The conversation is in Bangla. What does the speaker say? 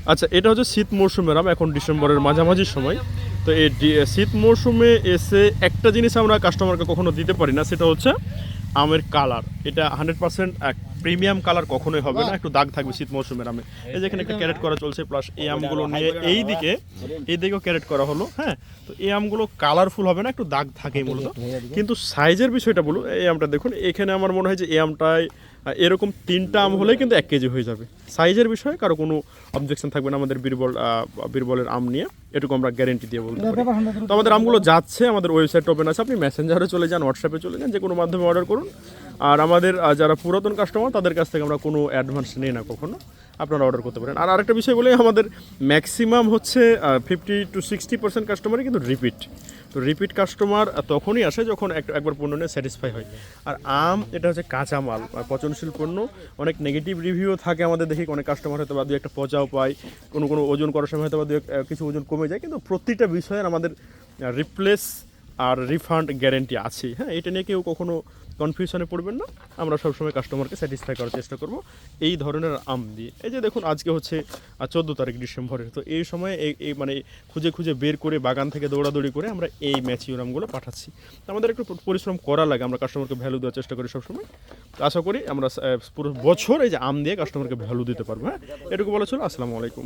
আচ্ছা, এটা হচ্ছে শীত মৌসুমের আম, এখন ডিসেম্বরের মাঝামাঝি সময়। তো এই শীত মৌসুমে এসে একটা জিনিস আমরা কাস্টমারকে কখনো দিতে পারি না, সেটা হচ্ছে আমের কালার। এটা 100% প্রিমিয়াম কালার কখনোই হবে না, একটু দাগ থাকবে শীত মৌসুমের আমে। এই যে এখানে একটা ক্যারেট করা চলছে, প্লাস এই আমগুলো নিয়ে এই দিকেও ক্যারেট করা হলো। হ্যাঁ, তো এই আমগুলো কালারফুল হবে না, একটু দাগ থাকেই মূলত। কিন্তু সাইজের বিষয়টা বলুন, এই আমটা দেখুন, এখানে আমার মনে হয় যে এই আমটায় এরকম 3টা আম হলেই কিন্তু 1 কেজি হয়ে যাবে। সাইজের বিষয়ে কারো কোনো অবজেকশন থাকবে না আমাদের বীরবলের আম নিয়ে, এটুকু আমরা গ্যারেন্টি দিয়ে বলতে পারি। তো আমাদের আমগুলো যাচ্ছে, আমাদের ওয়েবসাইট ওপেন আছে, আপনি মেসেঞ্জারে চলে যান, হোয়াটসঅ্যাপে চলে যান, যে কোনো মাধ্যমে অর্ডার করুন। আর আমাদের যারা পুরাতন কাস্টমার তাদের কাছ থেকে আমরা কোনো অ্যাডভান্স নিই না কখনো, আপনারা অর্ডার করতে পারেন। আর আরেকটা বিষয় বলে, আমাদের ম্যাক্সিমাম হচ্ছে 50 to 60% কাস্টমারই কিন্তু রিপিট। তো রিপিট কাস্টমার তখনই আসে যখন একবার পণ্য নিয়ে স্যাটিসফাই হয়। আর আম এটা হচ্ছে কাঁচা মাল, পচনশীল পণ্য। অনেক নেগেটিভ রিভিউ থাকে আমাদের, দেখি অনেক কাস্টমার হয়তো বা দু একটা পচাও পায়, কোনো ওজন করার সময় হয়তো বা কিছু ওজন কমে যায়, কিন্তু প্রতিটা বিষয়ের আমাদের রিপ্লেস আর রিফান্ড গ্যারেন্টি আছে। হ্যাঁ, এটা নিয়ে কেউ কখনো কনফিউশনে পড়বেন না, আমরা সবসময় কাস্টমারকে স্যাটিসফাই করার চেষ্টা করব এই ধরনের আম দিয়ে। এই যে দেখুন, আজকে হচ্ছে 14 তারিখ ডিসেম্বরের, তো এই সময় এই মানে খুঁজে খুঁজে বের করে বাগান থেকে দৌড়াদৌড়ি করে আমরা এই ম্যাচিউর আমগুলো পাঠাচ্ছি। আমাদের একটু পরিশ্রম করা লাগে, আমরা কাস্টমারকে ভ্যালু দেওয়ার চেষ্টা করি সবসময়। তো আশা করি আমরা পুরো বছর এই যে আম দিয়ে কাস্টমারকে ভ্যালু দিতে পারবো। হ্যাঁ, এটুকু বলা ছিল। আসসালামু আলাইকুম।